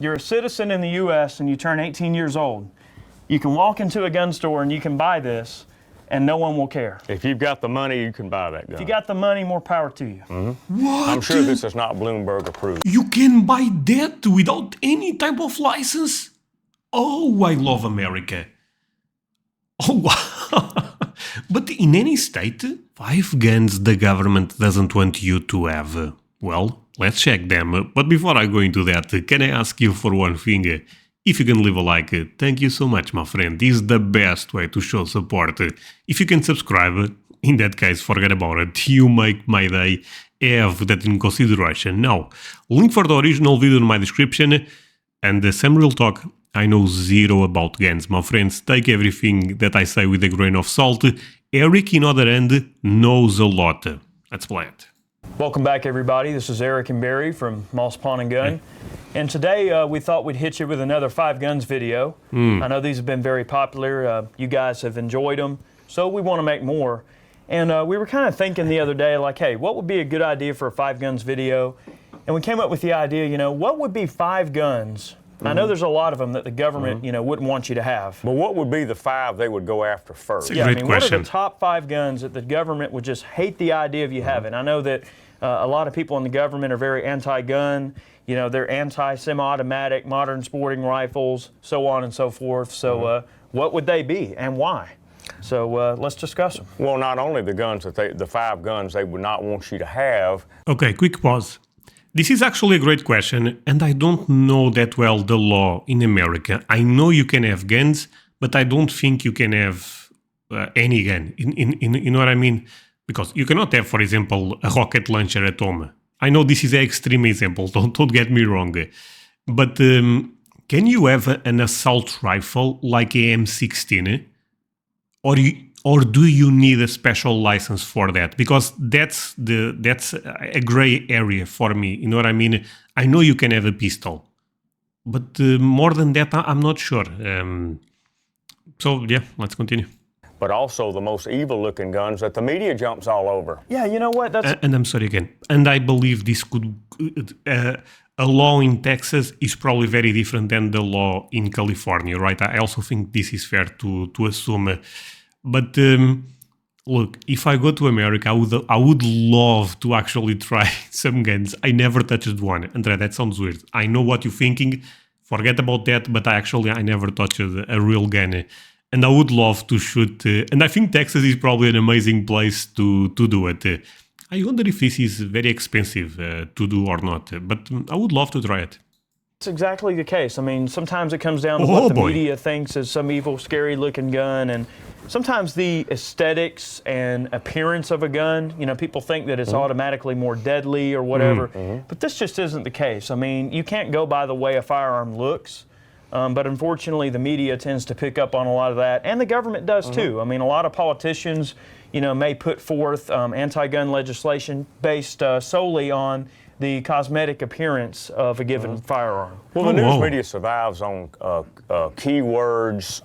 You're a citizen in the U.S. and you turn 18 years old. You can walk into a gun store and you can buy this, and no one will care. If you've got the money, you can buy that gun. If you got the money, more power to you. What? I'm sure this is not Bloomberg approved. You can buy that without any type of license? Oh, I love America. Oh, wow. But in any state, 5 guns the government doesn't want you to have. Well, let's check them. But before I go into that, can I ask you for one thing? If you can leave a like, thank you so much, my friend. This is the best way to show support. If you can subscribe, in that case, forget about it. You make my day. Have that in consideration. Now, link for the original video in my description. And some real talk, I know zero about guns, my friends. Take everything that I say with a grain of salt. Eric, in other end, knows a lot. Let's play it. Welcome back, everybody. This is Eric and Barry from Moss Pawn and Gun. And today we thought we'd hit you with another 5 guns video. I know these have been very popular. You guys have enjoyed them, so we want to make more. And we were kind of thinking the other day, like, hey, what would be a good idea for a 5 guns video? And we came up with the idea, you know, what would be 5 guns? I know there's a lot of them that the government, you know, wouldn't want you to have. But what would be the 5 they would go after first? Yeah, I mean, question. what are the top 5 guns that the government would just hate the idea of you having? I know that a lot of people in the government are very anti-gun. You know, they're anti-semi-automatic, modern sporting rifles, so on and so forth. So what would they be and why? So let's discuss them. Well, not only the guns that the 5 guns they would not want you to have. Okay, quick pause. This is actually a great question, and I don't know that well the law in America. I know you can have guns, but I don't think you can have any gun. You know what I mean? Because you cannot have, for example, a rocket launcher at home. I know this is an extreme example, don't get me wrong. But can you have an assault rifle like a M16? Or do you need a special license for that? Because that's a gray area for me. You know what I mean? I know you can have a pistol, but more than that, I'm not sure. So yeah, let's continue. But also the most evil-looking guns that the media jumps all over. Yeah, you know what? That's And I'm sorry again. And I believe this could a law in Texas is probably very different than the law in California, right? I also think this is fair to assume. But look, if I go to America, I would love to actually try some guns. I never touched one. André, that sounds weird. I know what you're thinking. Forget about that. But I never touched a real gun. And I would love to shoot. And I think Texas is probably an amazing place to do it. I wonder if this is very expensive to do or not. But I would love to try it. That's exactly the case. I mean, sometimes it comes down to what the media thinks is some evil, scary-looking gun, and sometimes the aesthetics and appearance of a gun, you know, people think that it's automatically more deadly or whatever, but this just isn't the case. I mean, you can't go by the way a firearm looks, but unfortunately the media tends to pick up on a lot of that, and the government does too. I mean, a lot of politicians, you know, may put forth anti-gun legislation based solely on the cosmetic appearance of a given firearm. Well, the news media survives on keywords,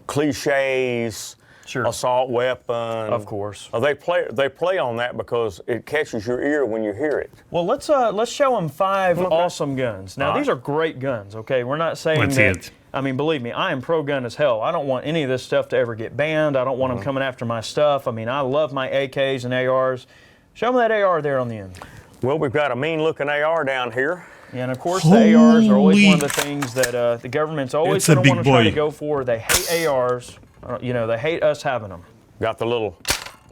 cliches, assault weapon. Of course. They play on that because it catches your ear when you hear it. Well, let's show them 5 awesome guns. Now, these are great guns, okay? We're not saying that. I mean, believe me, I am pro-gun as hell. I don't want any of this stuff to ever get banned. I don't want them coming after my stuff. I mean, I love my AKs and ARs. Show them that AR there on the end. Well, we've got a mean-looking AR down here. And, of course, the ARs are always one of the things that the government's always going to want to try to go for. They hate ARs. You know, they hate us having them. Got the little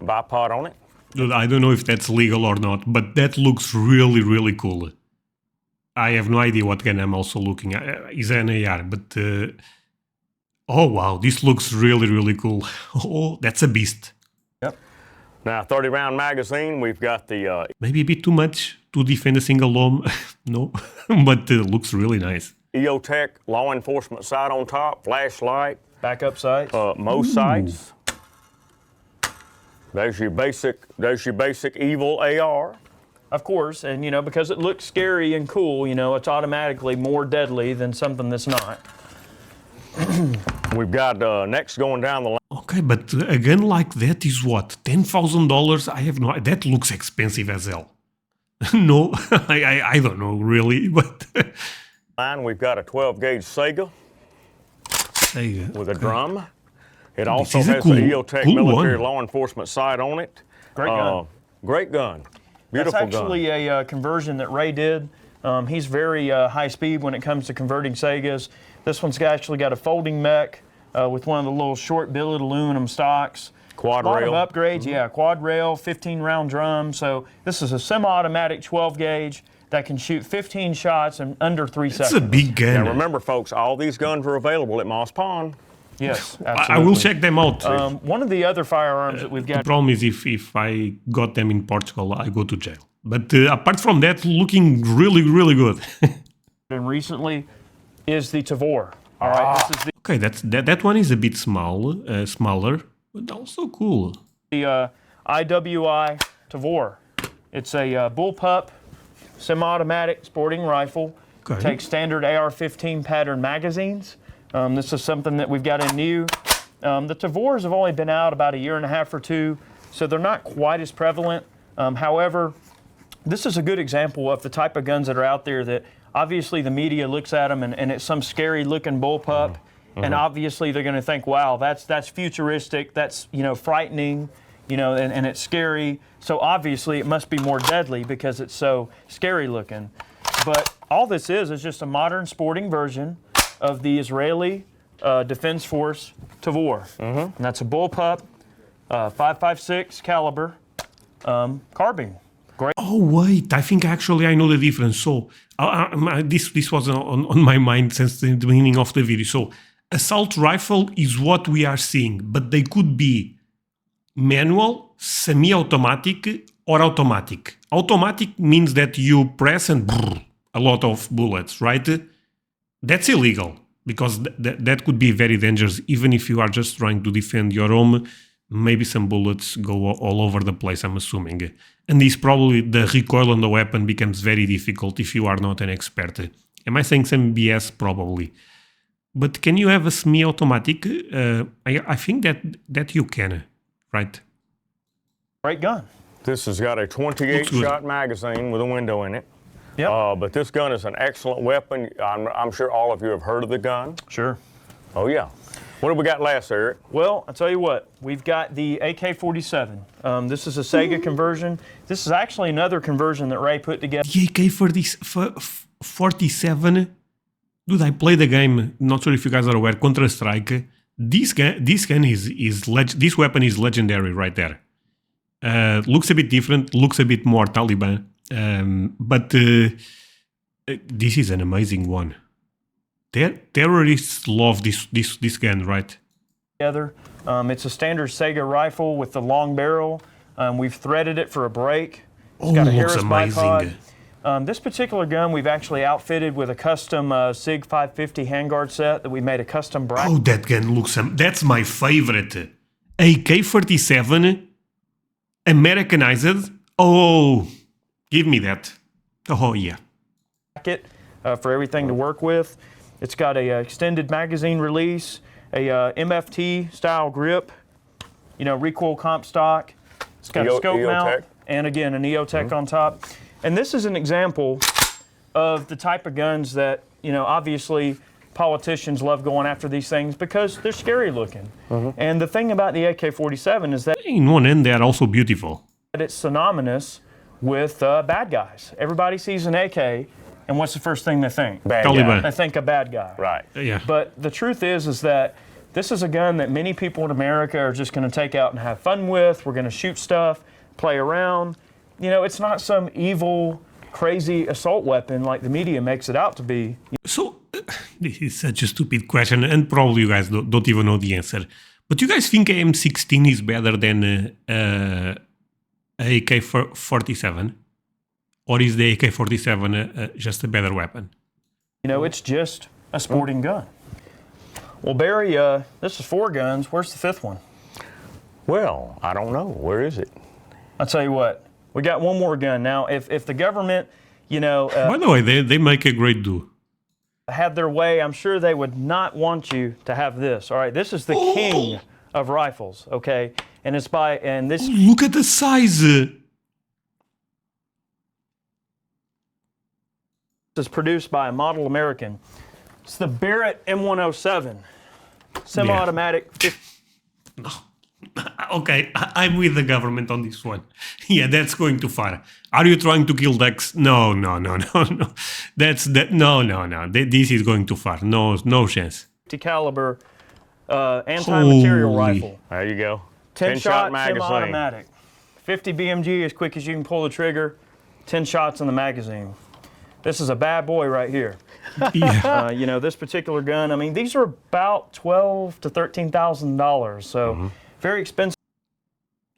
bipod on it. Dude, I don't know if that's legal or not, but that looks really, really cool. I have no idea what gun I'm also looking at. Is an AR, but... oh, wow, this looks really, really cool. Oh, that's a beast. Yep. Now, 30-round magazine, we've got the... Maybe a bit too much to defend a single home. No, but looks really nice. EOTech law enforcement sight on top, flashlight. Backup sights. Most sights. There's your basic evil AR. Of course, and you know, because it looks scary and cool, you know, it's automatically more deadly than something that's not. We've got next going down the line. Okay, but a gun like that is what? $10,000? I have no. That looks expensive as hell. No, I don't know really, but Line, we've got a 12-gauge Sega Sega. with a Okay. drum. It also is a has cool- the EOTech cool military one. law enforcement sight on it. Great gun. Great gun. That's Beautiful actually gun. a conversion that Ray did. He's very high speed when it comes to converting Segas. This one's actually got a folding mech with one of the little short billet aluminum stocks. Quad A lot rail. of upgrades, yeah, quad rail, 15-round drum. So this is a semi-automatic 12-gauge that can shoot 15 shots in under 3 It's seconds. a big gun. Now remember, folks, all these guns are available at Moss Pond. Yes, absolutely. I will check them out. One of the other firearms that we've The got problem is if I got them in Portugal, I go to jail. But apart from that, looking really, really good. in recently is the Tavor. All right, this is Okay, that one is a bit smaller, but also cool. the IWI Tavor. It's a Bullpup semi-automatic sporting rifle. Okay. Takes standard AR-15 pattern magazines. This is something that we've got in new. The Tavors have only been out about a year and a half or two, so they're not quite as prevalent. However, this is a good example of the type of guns that are out there that obviously the media looks at them and it's some scary looking bullpup, and obviously they're going to think, wow, that's futuristic, that's frightening, and it's scary. So obviously it must be more deadly because it's so scary looking. But all this is just a modern sporting version of the Israeli Defense Force Tavor, and that's a Bullpup 5.56 caliber carbine. Great. Oh wait, I think actually I know the difference. So this was on my mind since the beginning of the video. So assault rifle is what we are seeing, but they could be manual, semi-automatic, or automatic. Automatic means that you press and brrr, a lot of bullets, right? That's illegal because that could be very dangerous. Even if you are just trying to defend your home, maybe some bullets go all over the place, I'm assuming. And this probably, the recoil on the weapon becomes very difficult if you are not an expert. Am I saying some BS? Probably. But can you have a semi-automatic? I think that you can, right? Great gun. This has got a 28-shot magazine with a window in it. Yep. But this gun is an excellent weapon. I'm sure all of you have heard of the gun. Sure. Oh, yeah. What have we got last, Eric? Well, I'll tell you what, we've got the AK-47. This is a Sega conversion. This is actually another conversion that Ray put together. The AK-47, dude, I played the game, not sure if you guys are aware, Counter-Strike. This weapon is legendary right there. Looks a bit different, looks a bit more Taliban, but this is an amazing one. Terrorists love this gun, right? It's a standard Sega rifle with the long barrel. We've threaded it for a break. It's Oh, got a looks Harris amazing. bipod. This particular gun we've actually outfitted with a custom SIG 550 handguard set that we made a custom bracket. Oh, that gun looks... That's my favorite. AK-47, Americanized. Oh, give me that. Oh, yeah. For everything to work with. It's got a extended magazine release, a MFT style grip, recoil comp stock. It's got a scope mount, and again an EOTech on top. And this is an example of the type of guns that obviously politicians love going after these things because they're scary looking. And the thing about the AK-47 is that In one end, they are also beautiful. it's synonymous with bad guys. Everybody sees an AK. And what's the first thing they think? Bad Taliban. guy. They think a bad guy. Right. Yeah. But the truth is that this is a gun that many people in America are just going to take out and have fun with. We're going to shoot stuff, play around. It's not some evil, crazy assault weapon like the media makes it out to be. So, this is such a stupid question, and probably you guys don't even know the answer. But you guys think M16 is better than AK-47? Or is the AK-47 just a better weapon? It's just a sporting gun. Well, Barry, this is 4 guns. Where's the 5th one? Well, I don't know. Where is it? I'll tell you what. We got one more gun. Now, if the government, By the way, they make a great do. had their way, I'm sure they would not want you to have this. All right, this is the king of rifles, okay? And it's this... Look at the size. This is produced by a model American. It's the Barrett M107, semi-automatic. Okay, I'm with the government on this one. Yeah, that's going too far. Are you trying to kill ducks? No. This is going too far. No chance. Caliber anti-material Holy. rifle. There you go. 10-shot magazine. semi-automatic. 50 BMG as quick as you can pull the trigger. 10 shots in the magazine. This is a bad boy right here. Yeah. You know, this particular gun, I mean, these are about $12,000 to $13,000, so very expensive.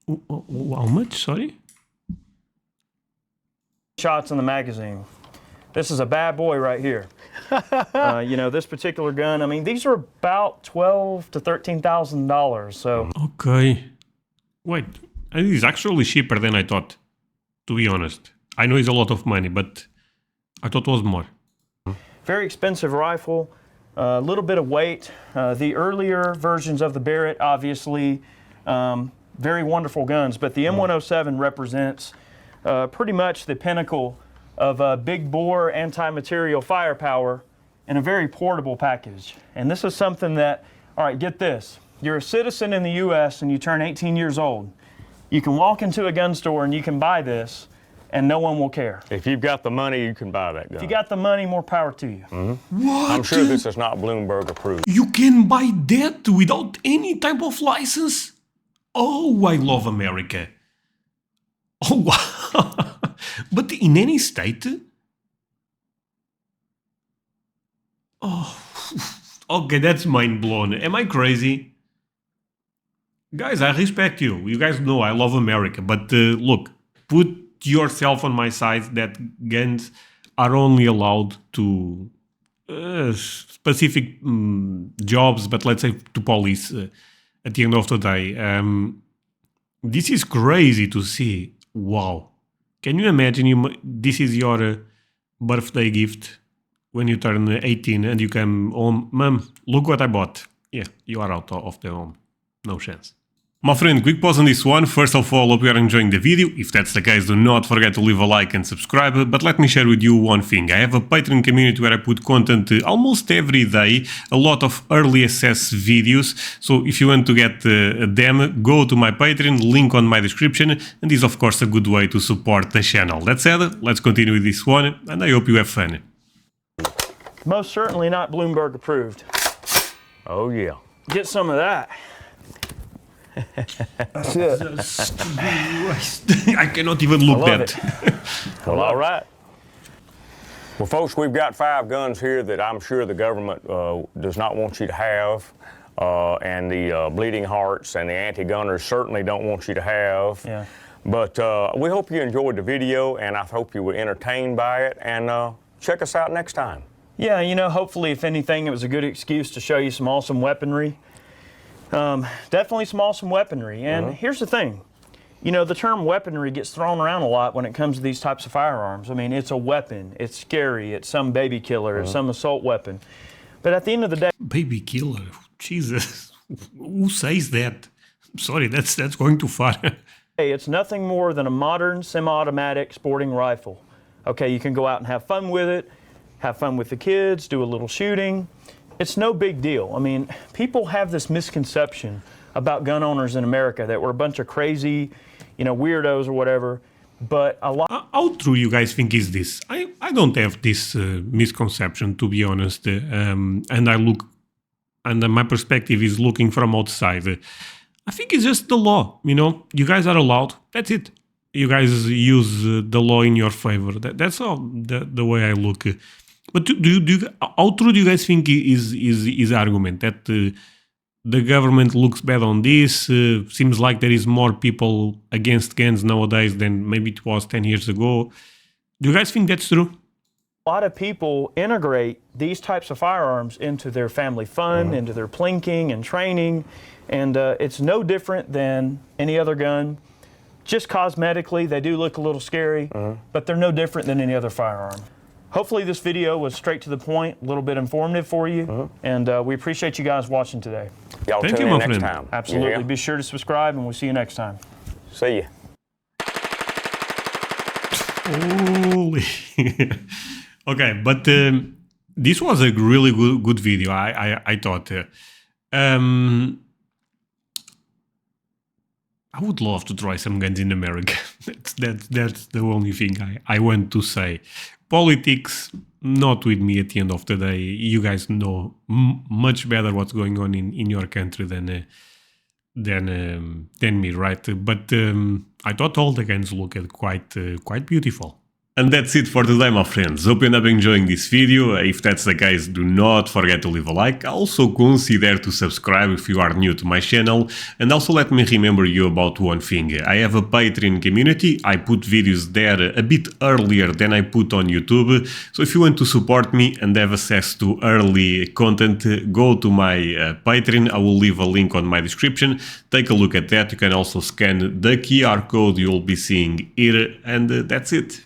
How much? Sorry? Shots in the magazine. This is a bad boy right here. You know, this particular gun, I mean, these are about $12,000 to $13,000, so. Okay. Wait, it is actually cheaper than I thought, to be honest. I know it's a lot of money, but I thought it was more. Very expensive rifle, a little bit of weight. The earlier versions of the Barrett, obviously, very wonderful guns, but the M107 represents pretty much the pinnacle of big bore anti-material firepower in a very portable package. And this is something that, all right, get this. You're a citizen in the US and you turn 18 years old. You can walk into a gun store and you can buy this and no one will care. If you've got the money, you can buy that gun. If you got the money, more power to you. What? I'm sure this is not Bloomberg approved. You can buy that without any type of license? Oh, I love America. Oh, wow. But in any state? Oh, okay, that's mind blown. Am I crazy? Guys, I respect you. You guys know I love America. But look, put yourself on my side that guns are only allowed to specific jobs, but let's say to police at the end of the day. This is crazy to see. Wow. Can you imagine this is your birthday gift when you turn 18 and you come home? Mom, look what I bought. Yeah, you are out of the home. No chance. My friend, quick pause on this one. First of all, hope you are enjoying the video. If that's the case, do not forget to leave a like and subscribe. But let me share with you one thing. I have a Patreon community where I put content almost every day, a lot of early access videos. So if you want to get them, go to my Patreon, link on my description. And this is of course a good way to support the channel. That said, let's continue with this one and I hope you have fun. Most certainly not Bloomberg approved. Oh, yeah. Get some of that. That's it. I cannot even look love that. Well, all right. Well, folks, we've got 5 guns here that I'm sure the government does not want you to have. And the bleeding hearts and the anti-gunners certainly don't want you to have. Yeah. But we hope you enjoyed the video, and I hope you were entertained by it. And check us out next time. Yeah, you know, hopefully, if anything, it was a good excuse to show you some awesome weaponry. Definitely some awesome weaponry. And here's the thing. You know, the term weaponry gets thrown around a lot when it comes to these types of firearms. I mean, it's a weapon. It's scary. It's some baby killer. It's some assault weapon. But at the end of the day... Baby killer? Jesus. Who says that? Sorry, that's going too far. Hey, it's nothing more than a modern semi-automatic sporting rifle. Okay, you can go out and have fun with it, have fun with the kids, do a little shooting. It's no big deal. I mean, people have this misconception about gun owners in America that we're a bunch of crazy, you know, weirdos or whatever, but a lot... How true you guys think is this? I don't have this misconception, to be honest, and I look, and my perspective is looking from outside. I think it's just the law, you know, you guys are allowed, that's it. You guys use the law in your favor. That's all the way I look. But how true do you guys think is argument that the government looks bad on this? Seems like there is more people against guns nowadays than maybe it was 10 years ago. Do you guys think that's true? A lot of people integrate these types of firearms into their family fun, into their plinking and training, and it's no different than any other gun. Just cosmetically, they do look a little scary, but they're no different than any other firearm. Hopefully this video was straight to the point, a little bit informative for you, and we appreciate you guys watching today. Y'all Thank tune you, in my next friend. time. Absolutely. Yeah. Be sure to subscribe, and we'll see you next time. See ya. Holy. Okay, but this was a really good video. I thought. I would love to try some guns in America. That's the only thing I want to say. Politics, not with me at the end of the day. You guys know much better what's going on in your country than me, right? But I thought all the guns looked quite beautiful. And that's it for today, my friends. Hope you end up enjoying this video. If that's the case, do not forget to leave a like. Also consider to subscribe if you are new to my channel. And also let me remember you about one thing. I have a Patreon community. I put videos there a bit earlier than I put on YouTube. So if you want to support me and have access to early content, go to my Patreon. I will leave a link on my description. Take a look at that. You can also scan the QR code you'll be seeing here. And that's it.